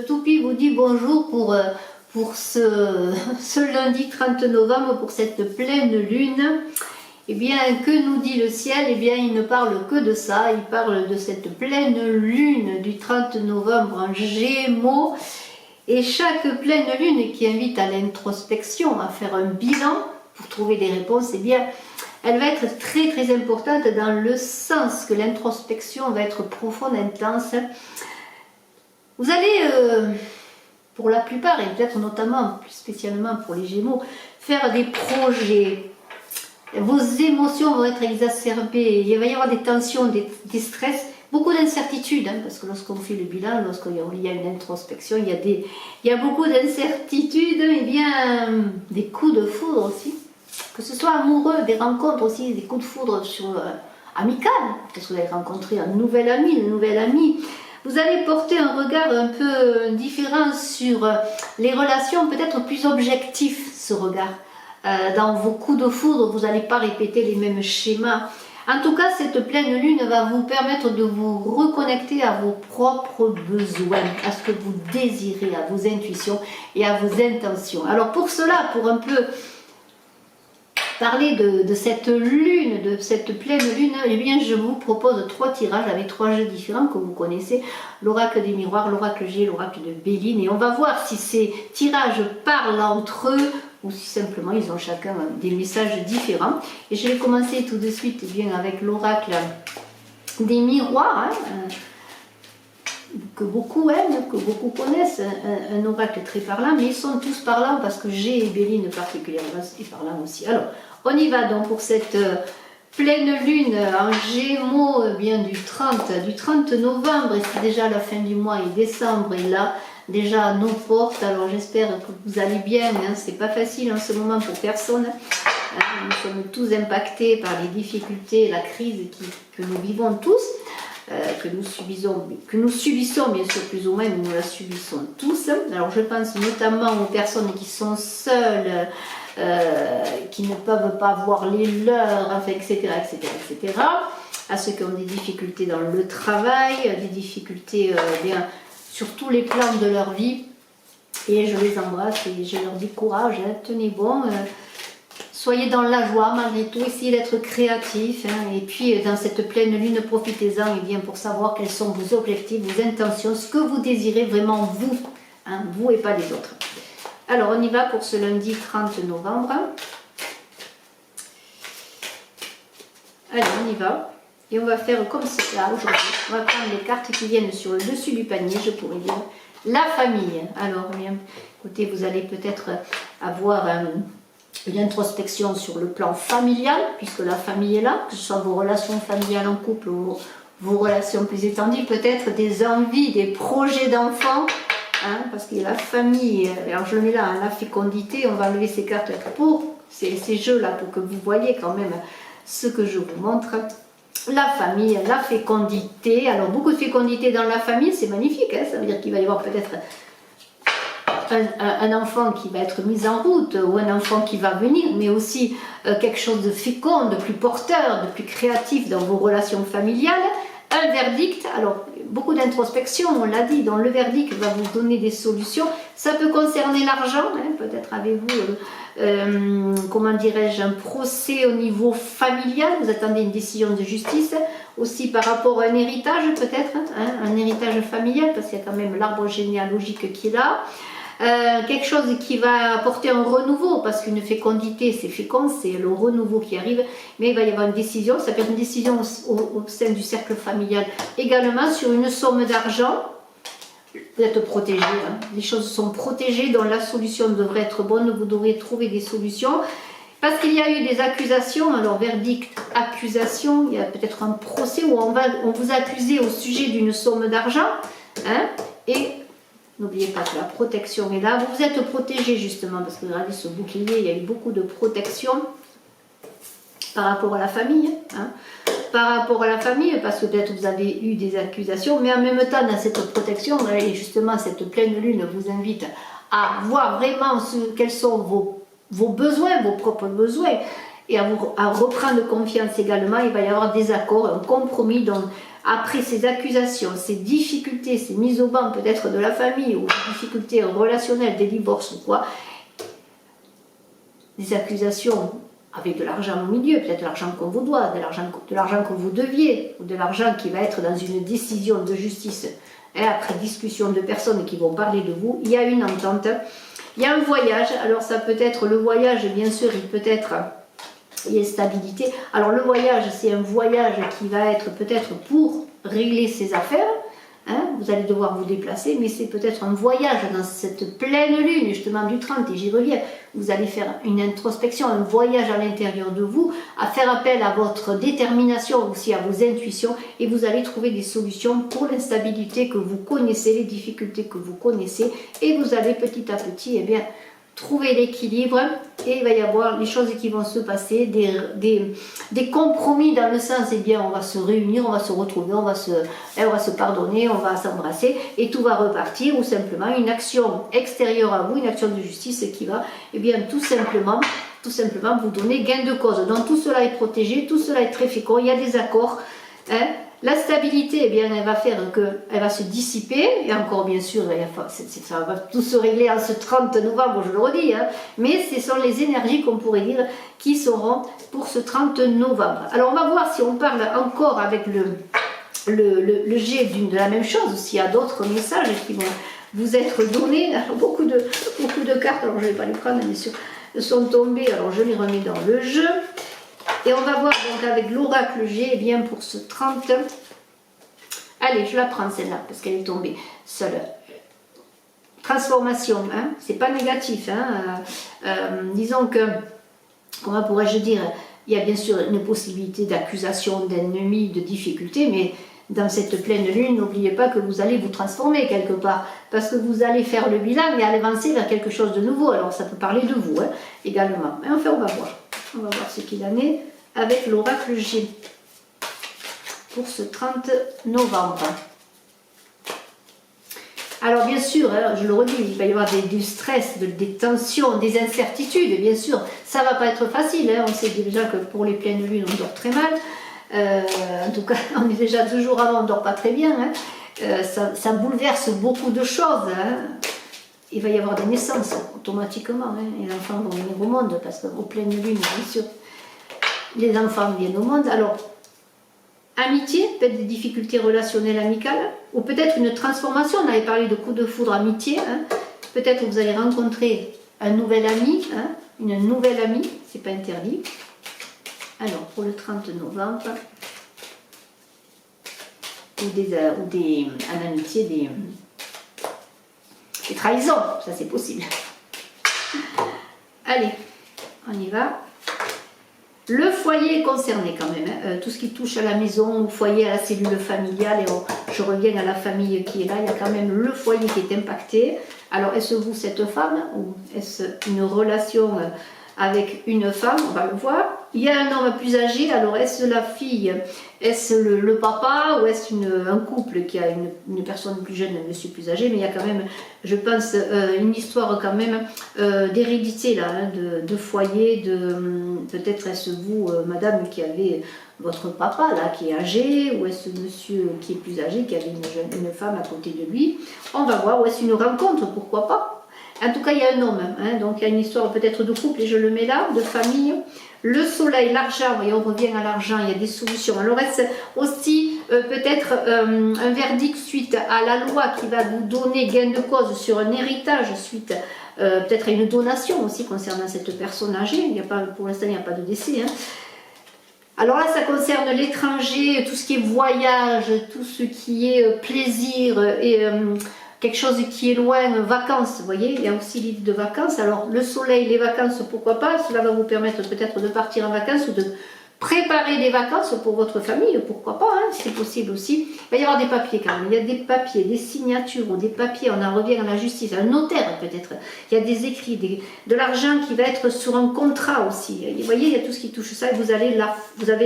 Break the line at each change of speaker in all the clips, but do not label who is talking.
toupie vous dit bonjour pour ce lundi 30 novembre, pour cette pleine lune. Eh bien, que nous dit le ciel? Eh bien, il ne parle que de ça, il parle de cette pleine lune du 30 novembre en Gémeaux. Et chaque pleine lune qui invite à l'introspection, à faire un bilan pour trouver des réponses, eh bien, elle va être très très importante dans le sens que l'introspection va être profonde, intense. Vous allez, pour la plupart, et peut-être notamment, plus spécialement pour les Gémeaux, faire des projets. Vos émotions vont être exacerbées, il va y avoir des tensions, des stress, beaucoup d'incertitudes, hein, parce que lorsqu'on fait le bilan, lorsqu'il y a une introspection, il y a beaucoup d'incertitudes, et bien des coups de foudre aussi, que ce soit amoureux, des rencontres aussi, des coups de foudre sur amicales, peut-être que vous allez rencontrer un nouvel ami, une nouvelle amie. Vous allez porter un regard un peu différent sur les relations, peut-être plus objectif ce regard. Dans vos coups de foudre, vous n'allez pas répéter les mêmes schémas. En tout cas, cette pleine lune va vous permettre de vous reconnecter à vos propres besoins, à ce que vous désirez, à vos intuitions et à vos intentions. Alors pour cela, pour un peu parler de cette lune, de cette pleine lune, eh bien je vous propose 3 tirages avec 3 jeux différents que vous connaissez, l'oracle des miroirs, l'oracle G, l'oracle de Béline, et on va voir si ces tirages parlent entre eux ou si simplement ils ont chacun des messages différents. Et je vais commencer tout de suite bien avec l'oracle des miroirs, hein, que beaucoup aiment, que beaucoup connaissent, un oracle très parlant, mais ils sont tous parlants parce que G et Béline particulièrement est parlant aussi. Alors, on y va donc pour cette pleine lune en Gémeaux, bien du 30 novembre, et c'est déjà la fin du mois, et décembre est là, déjà à nos portes. Alors j'espère que vous allez bien, hein. C'est pas facile en ce moment pour personne, hein. Nous sommes tous impactés par les difficultés, la crise que nous vivons tous. Que nous subissons bien sûr plus ou moins, mais nous la subissons tous. Alors je pense notamment aux personnes qui sont seules, qui ne peuvent pas voir les leurs, enfin, etc., à ceux qui ont des difficultés dans le travail, des difficultés bien, sur tous les plans de leur vie. Et je les embrasse et je leur dis courage, hein, tenez bon. Soyez dans la joie malgré tout, essayez d'être créatif, hein, et puis dans cette pleine lune, profitez-en bien pour savoir quels sont vos objectifs, vos intentions, ce que vous désirez vraiment vous, hein, vous et pas les autres. Alors on y va pour ce lundi 30 novembre. Allez, on y va. Et on va faire comme cela aujourd'hui. On va prendre les cartes qui viennent sur le dessus du panier, je pourrais dire. La famille. Alors, bien, écoutez, vous allez peut-être avoir une introspection sur le plan familial, puisque la famille est là, que ce soit vos relations familiales en couple ou vos relations plus étendues, peut-être des envies, des projets d'enfants, hein, parce qu'il y a la famille, alors je le mets là, hein, la fécondité, on va enlever ces cartes pour ces jeux-là, pour que vous voyez quand même ce que je vous montre. La famille, la fécondité, alors beaucoup de fécondité dans la famille, c'est magnifique, hein, ça veut dire qu'il va y avoir peut-être un enfant qui va être mis en route ou un enfant qui va venir, mais aussi quelque chose de fécond, de plus porteur, de plus créatif dans vos relations familiales. Un verdict, alors beaucoup d'introspection, on l'a dit, donc le verdict va vous donner des solutions. Ça peut concerner l'argent, hein, peut-être avez-vous, comment dirais-je, un procès au niveau familial, vous attendez une décision de justice, aussi par rapport à un héritage peut-être, hein, un héritage familial, parce qu'il y a quand même l'arbre généalogique qui est là. Quelque chose qui va apporter un renouveau, parce qu'une fécondité c'est fécond, c'est le renouveau qui arrive, mais il va y avoir une décision, ça peut être une décision au sein du cercle familial également sur une somme d'argent. Vous êtes protégé, hein. Les choses sont protégées, donc la solution devrait être bonne, vous devrez trouver des solutions. Parce qu'il y a eu des accusations, alors verdict, accusation, il y a peut-être un procès où on vous accuse au sujet d'une somme d'argent, hein, et n'oubliez pas que la protection est là. Vous êtes protégé justement, parce que regardez ce bouclier, il y a eu beaucoup de protection par rapport à la famille, hein. Par rapport à la famille, parce que peut-être vous avez eu des accusations, mais en même temps dans cette protection, et justement cette pleine lune vous invite à voir vraiment quels sont vos besoins, vos propres besoins, et à reprendre confiance également. Il va y avoir des accords, un compromis. Donc, après ces accusations, ces difficultés, ces mises au banc peut-être de la famille ou des difficultés relationnelles, des divorces ou quoi, des accusations avec de l'argent au milieu, peut-être de l'argent qu'on vous doit, de l'argent que vous deviez, ou de l'argent qui va être dans une décision de justice, après discussion de personnes qui vont parler de vous, il y a une entente, il y a un voyage. Alors ça peut être le voyage, bien sûr, il peut être, il y a stabilité. Alors le voyage, c'est un voyage qui va être peut-être pour régler ses affaires, vous allez devoir vous déplacer, mais c'est peut-être un voyage dans cette pleine lune, justement du 30, et j'y reviens. Vous allez faire une introspection, un voyage à l'intérieur de vous, à faire appel à votre détermination, aussi à vos intuitions, et vous allez trouver des solutions pour l'instabilité que vous connaissez, les difficultés que vous connaissez, et vous allez petit à petit, trouver l'équilibre, et il va y avoir les choses qui vont se passer, des compromis dans le sens, on va se réunir, on va se retrouver, on va se pardonner, on va s'embrasser, et tout va repartir, ou simplement une action extérieure à vous, une action de justice qui va, tout simplement vous donner gain de cause. Donc tout cela est protégé, tout cela est très fécond, il y a des accords, La stabilité, elle va faire qu'elle va se dissiper, et encore bien sûr, ça va tout se régler en ce 30 novembre, je le redis, mais ce sont les énergies qu'on pourrait dire qui seront pour ce 30 novembre. Alors on va voir si on parle encore avec le jet de la même chose, s'il y a d'autres messages qui vont vous être donnés. Alors beaucoup de cartes, alors je ne vais pas les prendre, bien sûr, sont tombées, alors je les remets dans le jeu. Et on va voir donc avec l'oracle G, pour ce 30. Allez, je la prends celle-là, parce qu'elle est tombée seule. Transformation, c'est pas négatif. Disons que, comment pourrais-je dire, il y a bien sûr une possibilité d'accusation, d'ennemi, de difficulté, mais dans cette pleine lune, n'oubliez pas que vous allez vous transformer quelque part, parce que vous allez faire le bilan et aller avancer vers quelque chose de nouveau. Alors ça peut parler de vous également. Mais enfin, on va voir. On va voir ce qu'il en est avec l'oracle G pour ce 30 novembre. Alors bien sûr, je le redis, il va y avoir du stress, des tensions, des incertitudes, bien sûr. Ça ne va pas être facile, on sait déjà que pour les pleines lunes, on dort très mal. En tout cas, on est déjà 2 jours avant, on ne dort pas très bien. Ça bouleverse beaucoup de choses. Il va y avoir des naissances automatiquement. Les enfants vont venir au monde parce qu'aux pleines lunes, bien sûr, les enfants viennent au monde. Alors, amitié, peut-être des difficultés relationnelles amicales, ou peut-être une transformation. On avait parlé de coup de foudre amitié. Peut-être que vous allez rencontrer un nouvel ami, une nouvelle amie, c'est pas interdit. Alors, pour le 30 novembre, en amitié, des trahisons, ça c'est possible. Allez, on y va. Le foyer est concerné quand même, tout ce qui touche à la maison, au foyer, à la cellule familiale, et je reviens à la famille qui est là, il y a quand même le foyer qui est impacté. Alors, est-ce vous cette femme, ou est-ce une relation avec une femme, on va le voir. Il y a un homme plus âgé, alors est-ce la fille, est-ce le papa, ou est-ce un couple qui a une personne plus jeune, un monsieur plus âgé, mais il y a quand même, je pense, une histoire quand même d'hérédité là, de foyer, peut-être est-ce vous, madame, qui avez votre papa là qui est âgé, ou est-ce monsieur qui est plus âgé, qui avait une femme à côté de lui. On va voir, ou est-ce une rencontre, pourquoi pas. En tout cas, il y a un homme, donc il y a une histoire peut-être de couple, et je le mets là, de famille. Le soleil, l'argent, et on revient à l'argent, il y a des solutions. Alors, est-ce aussi peut-être un verdict suite à la loi qui va vous donner gain de cause sur un héritage, suite peut-être à une donation aussi concernant cette personne âgée. Il n'y a pas, pour l'instant, il n'y a pas de décès. Alors là, ça concerne l'étranger, tout ce qui est voyage, tout ce qui est plaisir et quelque chose qui est loin, vacances, vous voyez, il y a aussi l'idée de vacances. Alors le soleil, les vacances, pourquoi pas, cela va vous permettre peut-être de partir en vacances ou de préparer des vacances pour votre famille, pourquoi pas, c'est possible aussi. Il va y avoir des papiers quand même, il y a des papiers, des signatures ou des papiers, on en revient à la justice, un notaire peut-être, il y a des écrits, de l'argent qui va être sur un contrat aussi. Vous voyez, il y a tout ce qui touche ça, et vous avez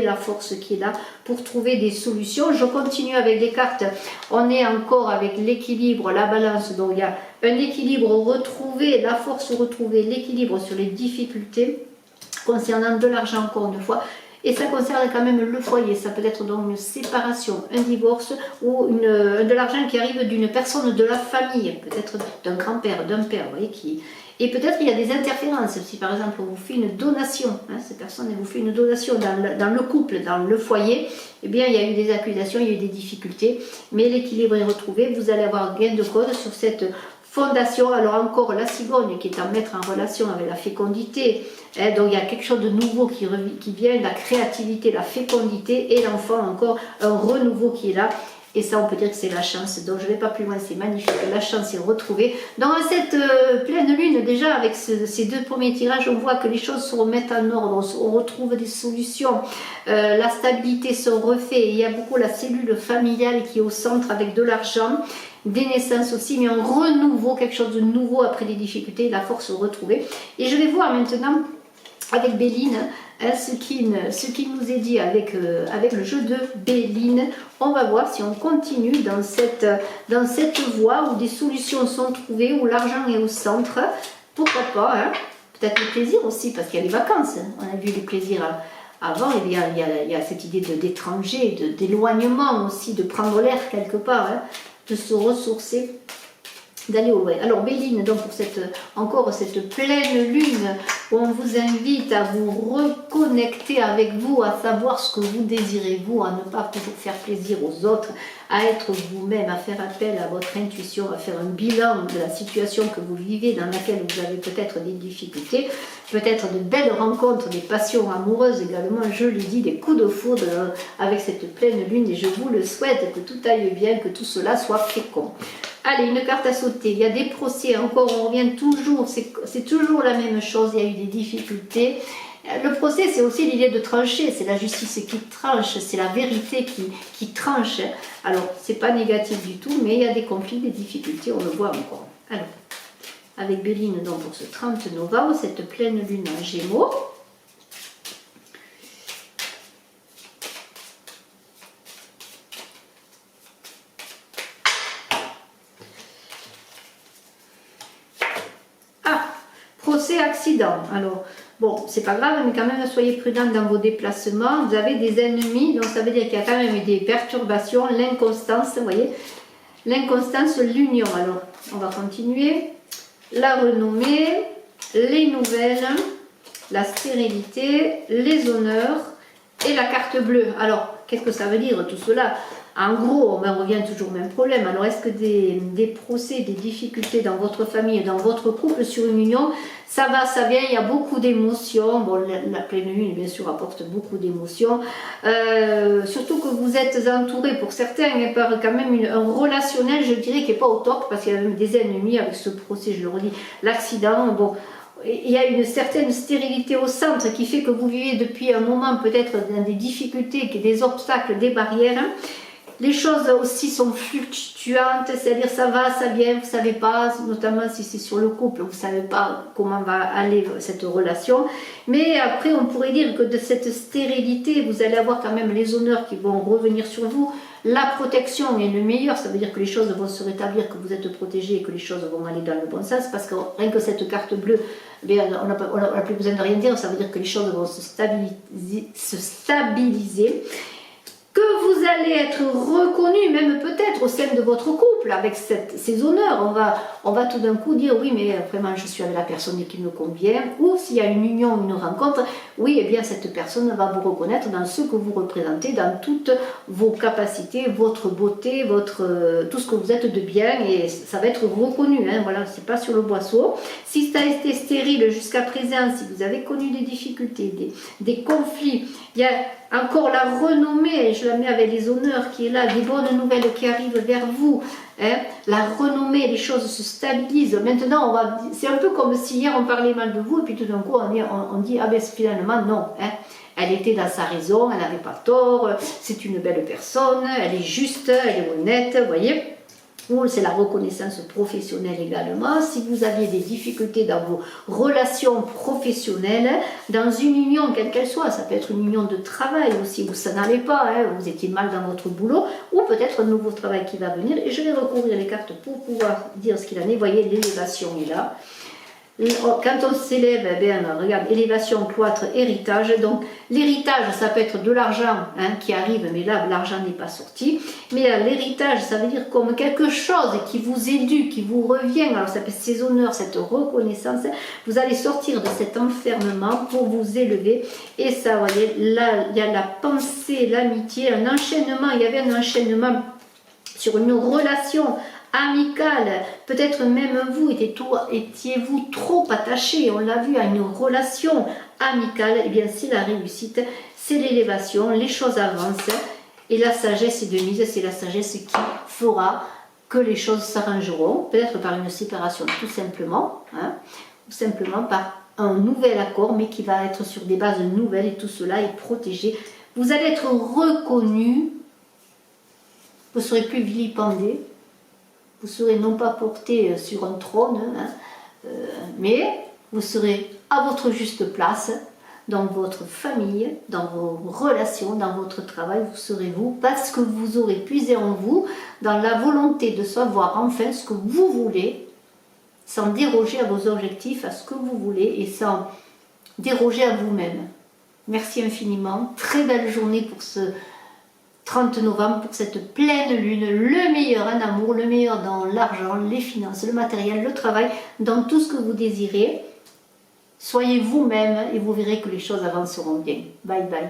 la force qui est là pour trouver des solutions. Je continue avec les cartes, on est encore avec l'équilibre, la balance, donc il y a un équilibre retrouvé, la force retrouvée, l'équilibre sur les difficultés. concernant de l'argent encore une fois. Et ça concerne quand même le foyer, ça peut être donc une séparation, un divorce ou de l'argent qui arrive d'une personne de la famille, peut-être d'un grand-père, d'un père, vous voyez, qui... Et peut-être il y a des interférences, si par exemple on vous fait une donation, hein, cette personne elle vous fait une donation dans le couple, dans le foyer, eh bien il y a eu des accusations, il y a eu des difficultés, mais l'équilibre est retrouvé, vous allez avoir gain de cause sur cette fondation. Alors encore la cigogne qui est à mettre en relation avec la fécondité, hein, donc il y a quelque chose de nouveau qui vient, la créativité, la fécondité et l'enfant, encore un renouveau qui est là. Et ça, on peut dire que c'est la chance. Donc, je ne vais pas plus loin, c'est magnifique. La chance est retrouvée. Dans cette pleine lune, déjà, avec ces deux premiers tirages, on voit que les choses se remettent en ordre. On retrouve des solutions. La stabilité se refait. Il y a beaucoup la cellule familiale qui est au centre avec de l'argent. Des naissances aussi, mais un renouveau, quelque chose de nouveau après des difficultés, la force retrouvée. Et je vais voir maintenant avec Béline, hein, ce qui nous est dit avec le jeu de Béline. On va voir si on continue dans cette voie où des solutions sont trouvées, où l'argent est au centre. Pourquoi pas, hein? Peut-être le plaisir aussi, parce qu'il y a les vacances. Hein. On a vu les plaisirs avant, et bien, il y a cette idée d'étranger, d'éloignement aussi, de prendre l'air quelque part, hein, de se ressourcer, d'aller au loin. Alors Béline, donc pour encore cette pleine lune, où on vous invite à vous reconnecter avec vous, à savoir ce que vous désirez vous, à ne pas toujours faire plaisir aux autres, à être vous-même, à faire appel à votre intuition, à faire un bilan de la situation que vous vivez, dans laquelle vous avez peut-être des difficultés, peut-être de belles rencontres, des passions amoureuses également, je le dis, des coups de foudre avec cette pleine lune, et je vous le souhaite, que tout aille bien, que tout cela soit fécond. Allez, une carte à sauter, il y a des procès, encore on revient toujours, c'est toujours la même chose, il y a eu des difficultés. Le procès, c'est aussi l'idée de trancher, c'est la justice qui tranche, c'est la vérité qui tranche. Alors, c'est pas négatif du tout, mais il y a des conflits, des difficultés, on le voit encore. Alors, avec Béline, donc pour ce 30 novembre, cette pleine lune en Gémeaux. Procès accident. Alors, bon, c'est pas grave, mais quand même, soyez prudents dans vos déplacements. Vous avez des ennemis, donc ça veut dire qu'il y a quand même des perturbations, l'inconstance, vous voyez. L'inconstance, l'union. Alors, on va continuer. La renommée, les nouvelles, la stérilité, les honneurs et la carte bleue. Alors, qu'est-ce que ça veut dire tout cela? En gros, on revient toujours au même problème. Alors, est-ce que des procès, des difficultés dans votre famille, dans votre couple sur une union, ça va, ça vient, il y a beaucoup d'émotions. Bon, la pleine lune, bien sûr, apporte beaucoup d'émotions. Surtout que vous êtes entouré, pour certains, par quand même un relationnel, je dirais, qui n'est pas au top, parce qu'il y a même des ennemis avec ce procès, je le redis, l'accident, bon. Il y a une certaine stérilité au centre qui fait que vous vivez depuis un moment peut-être dans des difficultés, des obstacles, des barrières. Les choses aussi sont fluctuantes, c'est-à-dire ça va, ça vient, vous ne savez pas, notamment si c'est sur le couple, vous ne savez pas comment va aller cette relation. Mais après, on pourrait dire que de cette stérilité, vous allez avoir quand même les honneurs qui vont revenir sur vous. La protection est le meilleur, ça veut dire que les choses vont se rétablir, que vous êtes protégé et que les choses vont aller dans le bon sens, parce que rien que cette carte bleue, bien, on n'a plus besoin de rien dire, ça veut dire que les choses vont se stabiliser. Que vous allez être reconnu, même peut-être au sein de votre couple, avec ces honneurs. On va tout d'un coup dire, oui, mais vraiment, je suis avec la personne qui me convient. Ou s'il y a une union, une rencontre, oui, eh bien, cette personne va vous reconnaître dans ce que vous représentez, dans toutes vos capacités, votre beauté, tout ce que vous êtes de bien, et ça va être reconnu. Hein, voilà, c'est pas sur le boisseau. Si ça a été stérile jusqu'à présent, si vous avez connu des difficultés, des conflits, il y a encore la renommée, je la mets avec les honneurs qui est là, des bonnes nouvelles qui arrivent vers vous, hein, la renommée, les choses se stabilisent. Maintenant, c'est un peu comme si hier on parlait mal de vous et puis tout d'un coup on dit, ah ben finalement non, hein, elle était dans sa raison, elle n'avait pas tort, c'est une belle personne, elle est juste, elle est honnête, vous voyez. Ou c'est la reconnaissance professionnelle également. Si vous aviez des difficultés dans vos relations professionnelles, dans une union, quelle qu'elle soit, ça peut être une union de travail aussi, où ça n'allait pas, hein, vous étiez mal dans votre boulot, ou peut-être un nouveau travail qui va venir. Et je vais recouvrir les cartes pour pouvoir dire ce qu'il en est. Vous voyez, l'élévation est là. Quand on s'élève, eh bien, regarde, élévation, cloître, héritage. Donc l'héritage, ça peut être de l'argent qui arrive, mais là l'argent n'est pas sorti. Mais l'héritage, ça veut dire comme quelque chose qui vous est dû, qui vous revient. Alors ça peut être ces honneurs, cette reconnaissance. Vous allez sortir de cet enfermement pour vous élever. Et ça, vous voyez, là il y a la pensée, l'amitié, un enchaînement. Il y avait un enchaînement sur une relation amicale, peut-être même vous étiez-vous trop attaché, on l'a vu, à une relation amicale. Et bien c'est la réussite, c'est l'élévation, les choses avancent, et la sagesse est de mise, c'est la sagesse qui fera que les choses s'arrangeront, peut-être par une séparation tout simplement, ou simplement par un nouvel accord, mais qui va être sur des bases nouvelles, et tout cela est protégé. Vous allez être reconnu, vous ne serez plus vilipendé. Vous serez non pas porté sur un trône, mais vous serez à votre juste place, dans votre famille, dans vos relations, dans votre travail, vous serez vous, parce que vous aurez puisé en vous, dans la volonté de savoir enfin ce que vous voulez, sans déroger à vos objectifs, à ce que vous voulez, et sans déroger à vous-même. Merci infiniment, très belle journée pour ce 30 novembre, pour cette pleine lune, le meilleur en amour, le meilleur dans l'argent, les finances, le matériel, le travail, dans tout ce que vous désirez. Soyez vous-même et vous verrez que les choses avanceront bien. Bye bye.